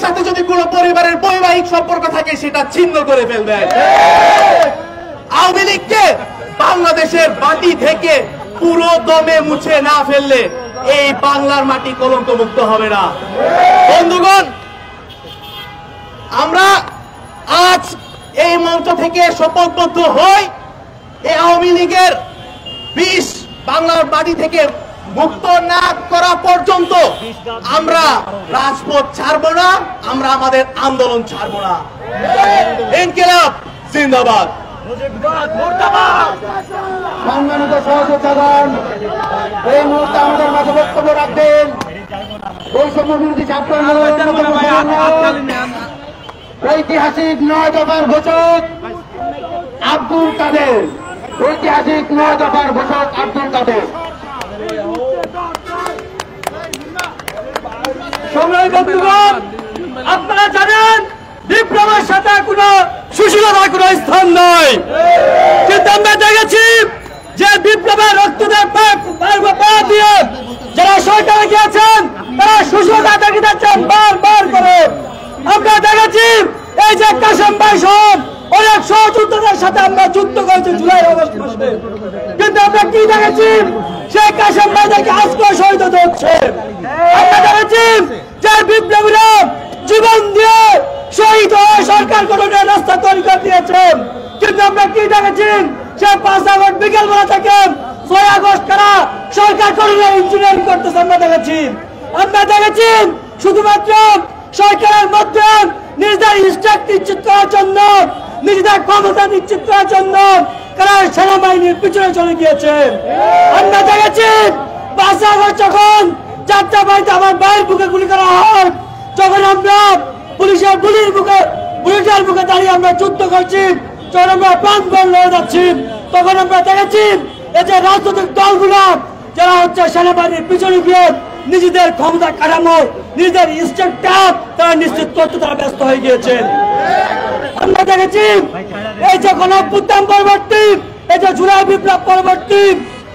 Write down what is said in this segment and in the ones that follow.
সাথে যদি কোনো পরিবারের বৈবাহিক সম্পর্ক থাকে সেটা ছিন্ন করে ফেলবেন। আওয়ামী লীগকে বাংলাদেশের মাটি থেকে পুরো দমে মুছে না ফেললে এই বাংলার মাটি কলঙ্ক মুক্ত হবে না। বন্ধুগণ, আমরা আজ এই মঞ্চ থেকে শপথবদ্ধ হই, এই আওয়ামী লীগের বিষ বাংলার মাটি থেকে মুক্ত না করা পর্যন্ত আমরা রাজপথ ছাড়বো না, আমরা আমাদের আন্দোলন ছাড়বো না। ইনকিলাব জিন্দাবাদ। সম্মানিত সহযোদ্ধাগণ, এই মুহূর্তে আমাদের মাঝে বক্তব্য রাখবেন বৈষম্য বিরোধী ছাত্র আন্দোলনের ঐতিহাসিক 9 দফার ঘোষক আব্দুল কাদের। ঐতিহাসিক 9 দফার ঘোষক আব্দুল কাদের। বন্ধুগণ, আপনারা জানেন বিপ্লবের সাথে কোনো সুশীলতার কোনো স্থান নাই, কিন্তু আমরা দেখেছি যে বিপ্লবের রক্তদের পা দিয়ে যারা সরকারে গিয়েছেন তারা সুশীলতা দেখিয়েছেন বারবার করে। আমরা দেখেছি এই যে কাশেম ভাই সহ অনেক সহযোদ্ধাদের সাথে আমরা যুদ্ধ করেছি জুলাই আগস্ট মাসে, কিন্তু আমরা কি দেখেছি সেই কাশেম ভাইদেরকে আজকে শহীদ হতে হচ্ছে। আমরা দেখেছি যে বিপ্লবীরা জীবন দিয়ে শহীদ হয়ে সরকার গঠনের রাস্তা তৈরি করে দিয়েছেন, কিন্তু আমরা কি দেখেছি সে 5 আগস্ট বিকেলবেলা থেকে 6 আগস্ট কারা সরকার গঠনের ইঞ্জিনিয়ারিং করতেছে। আমরা দেখেছি শুধুমাত্র সরকারের মধ্যে নিজেদের স্ট্যাক নিশ্চিত করার জন্য, নিজেদের ক্ষমতা নিশ্চিত করার জন্য কারা সেনাবাহিনীর পিছনে চলে গিয়েছে। আমরা দেখেছি 5 আগস্ট যখন যাত্রাবাড়িতে আমার ভাইয়ের বুকে গুলি করা হয়, যখন আমরা পুলিশের বুলেটের বুকে দাঁড়িয়ে আমরা যুদ্ধ করছি, যখন আমরা প্রাণপণ লড়ে যাচ্ছি, তখন আমরা দেখেছি এই যে রাজনৈতিক দলগুলো যারা হচ্ছে সেনাবাহিনীর পিছনে গিয়ে নিজেদের ক্ষমতা কাঠামো, নিজেদের স্ট্রাকচার তারা নিশ্চিত করতে তারা ব্যস্ত হয়ে গিয়েছেন। আমরা দেখেছি এই যে গণঅভ্যুত্থান পরবর্তী, এই যে জুলাই বিপ্লব পরবর্তী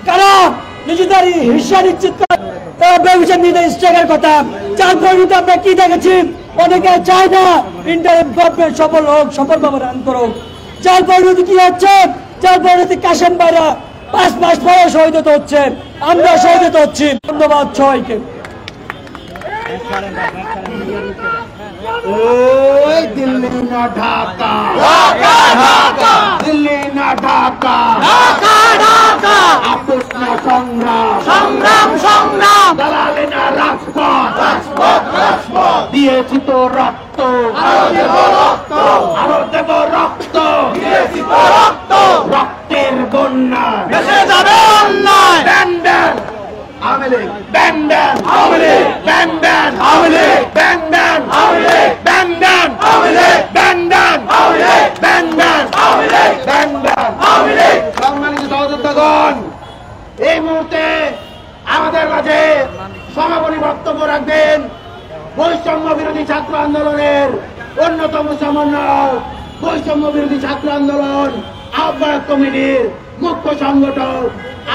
কারা নিজেদের হিস্সা নিশ্চিত করে তারা ভেবেছেন নিজেদের স্ট্রাকের কথা। যার পরিণতি আমরা কি দেখেছি, অনেকে চায় না ইন্টারিম গভর্নমেন্ট সফল হোক, সফলভাবে রান করুক। যার পরিণতি কি হচ্ছে, যার পরিণতি কাশেম ভাইরা 5 মাস পরে শহীদ হতে হচ্ছে, আমরা শহীদ হতে হচ্ছি। ধন্যবাদ সবাইকে। ওই দিল্লি না ঢাকা, দিল্লি না ঢাকা, আপোষ না সংগ্রাম, দালালি না রাজপথ, দিয়েছি তো রক্ত, আরো দেব রক্ত, রক্তের বন্যা ভেসে যাবে অন্যায়। ব্যান্ডেল আওয়ামী লীগ, ব্যান্ডেল আওয়ামী লীগ, ব্যান্ডেল আওয়ামী লীগ, ব্যান্ডেল আওয়ামী লীগ, ব্যান্ডেল আওয়ামী লীগ, ব্যান্ডেল আওয়ামী লীগ, ব্যান্ডেল আওয়ামী লীগ, ব্যান্ডেল আওয়ামী লীগ। সম্মানিত সহযোদ্ধাগণ, এই মুহূর্তে আমাদের মাঝে সমাপনী বক্তব্য রাখবেন বৈষম্য বিরোধী ছাত্র আন্দোলনের অন্যতম সমন্বয়ক, বৈষম্য বিরোধী ছাত্র আন্দোলন আহ্বায়ক কমিটির মুখ্য সংগঠক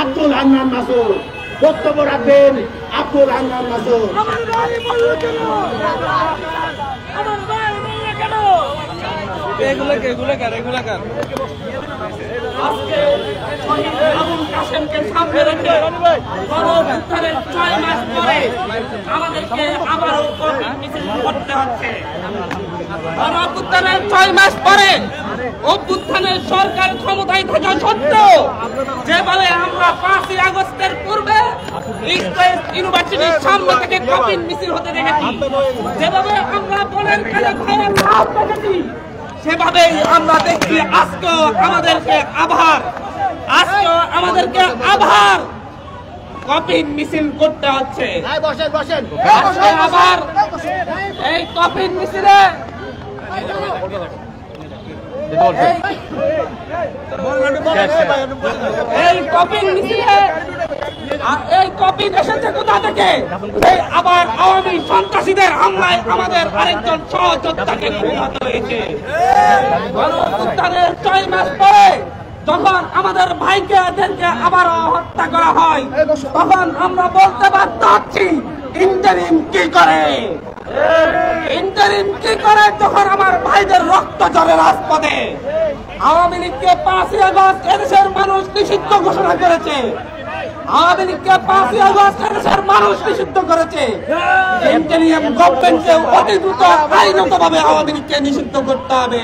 আব্দুল হান্নান মাসুদ। বক্তব্য রাখবেন আব্দুল হান্নান মাসুদ। আবুল কাশেমকে সামনে রেখে গণঅভ্যুত্থানের 6 মাস পরে আমাদেরকে আবারও কঠিন মিছিল করতে হচ্ছে। গণঅভ্যুত্থানের 6 মাস পরে অভ্যুত্থানের সরকার ক্ষমতায় থাকা সত্ত্বেও যেভাবে আমরা 5 আগস্টের পূর্বে ইউনিভার্সিটির সামনে থেকে কঠিন মিছিল হতে দেখেছি, যেভাবে আমরা বলের কানে ভাইয়ের লাভ দেখেছি, সেভাবেই আমরা দেখছি আজকেও আমাদেরকে কঠিন মিছিল করতে হচ্ছে। আবার এই কঠিন মিছিলে এই কপি এসেছে কোথা থেকে? আবার আওয়ামী সন্ত্রাসীদের হামলায় আমাদের আরেকজন সহযোদ্ধাকে নিহত হয়েছে। গণঅভ্যুত্থানের 6 মাস পরে যখন আমাদের ভাইকে এদেরকে আবারও হত্যা করা হয়, তখন আমরা বলতে বাধ্য হচ্ছি ইন্টারিম কি করে। ইন্টারিম কি করে যখন আমার ভাইদের রক্ত ঝরে রাজপথে? আওয়ামী লীগকে 5ই আগস্ট এদেশের মানুষ নিষিদ্ধ ঘোষণা করেছে। আওয়ামী লীগকে 5ই আগস্ট এদেশের মানুষ নিষিদ্ধ করেছে। ইন্টারিম গভর্নমেন্টকে অতি দ্রুত আইনগতভাবে আওয়ামী লীগকে নিষিদ্ধ করতে হবে।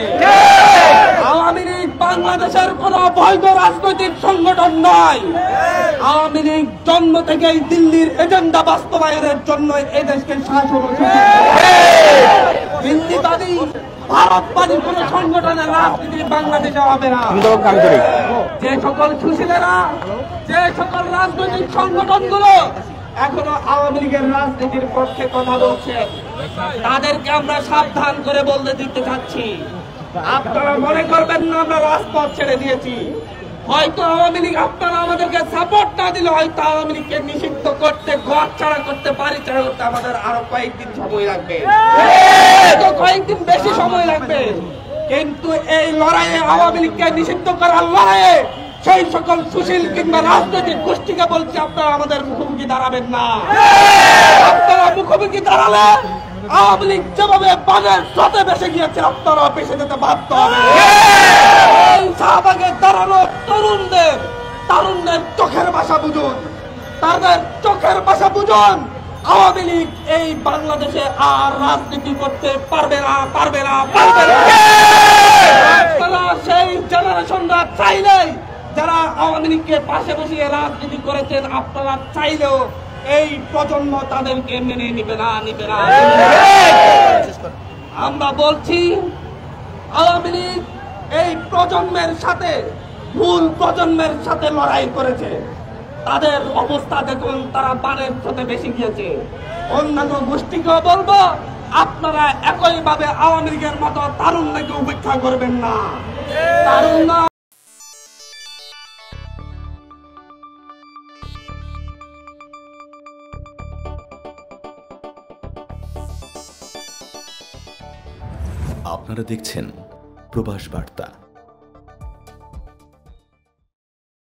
আওয়ামী লীগ বাংলাদেশের কোন বৈধ রাজনৈতিক সংগঠন নয়। আওয়ামী লীগ জন্ম থেকেই দিল্লির এজেন্ডা বাস্তবায়নের জন্য এই দেশকে শাসন হিন্দিবাদী ভারতবাদী কোন সংগঠনের রাজনীতি বাংলাদেশে হবে না। যে সকল সুশীলেরা, যে সকল রাজনৈতিক সংগঠনগুলো এখনো আওয়ামী লীগের রাজনীতির পক্ষে কথা বলছে, তাদেরকে আমরা সাবধান করে বলতে দিতে চাচ্ছি, আপনারা মনে করবেন না আমরা রাজপথ ছেড়ে দিয়েছি। হয়তো আওয়ামী লীগ আপনারা আমাদেরকে সাপোর্ট না দিলে হয়তো আওয়ামী লীগকে নিষিদ্ধ করতে, ঘর ছাড়া করতে, বাড়ি ছাড়া করতে আমাদের আরো কয়েকদিন সময় লাগবে, কয়েকদিন বেশি সময় লাগবে। কিন্তু এই লড়াইয়ে, আওয়ামী লীগকে নিষিদ্ধ করার লড়াইয়ে সেই সকল সুশীল কিংবা রাজনৈতিক গোষ্ঠীকে বলছি, আপনারা আমাদের মুখোমুখি দাঁড়াবেন না। আপনারা মুখোমুখি দাঁড়ালে আওয়ামী লীগ যেভাবে বানের স্রোতে ভেসে গিয়েছে, আপনারা ভেসে যেতে বাধ্য হবে। শাহবাগে দাঁড়ানো তরুণদের চোখের ভাষা বুঝুন, তাদের চোখের ভাষা বুঝুন। আওয়ামী লীগ এই বাংলাদেশে আর রাজনীতি করতে পারবে না, পারবে না, পারবে না। আপনারা সেই জেনারেশনরা চাইলেই, যারা আওয়ামী লীগকে পাশে বসিয়ে রাজনীতি করেছেন, আপনারা চাইলেও এই প্রজন্ম তাদেরকে মেনে নিবে না, নিবে না। আমরা বলছি, আওয়ামী লীগ এই প্রজন্মের সাথে, ভুল প্রজন্মের সাথে লড়াই করেছে। তাদের অবস্থা দেখুন, তারা বানের সাথে বেশি গিয়েছে। অন্যান্য গোষ্ঠীকেও বলবো, আপনারা একইভাবে আওয়ামী লীগের মতো তারুণ্যকে উপেক্ষা করবেন না। তারুণ্য আপনারা দেখছেন প্রবাস বার্তা।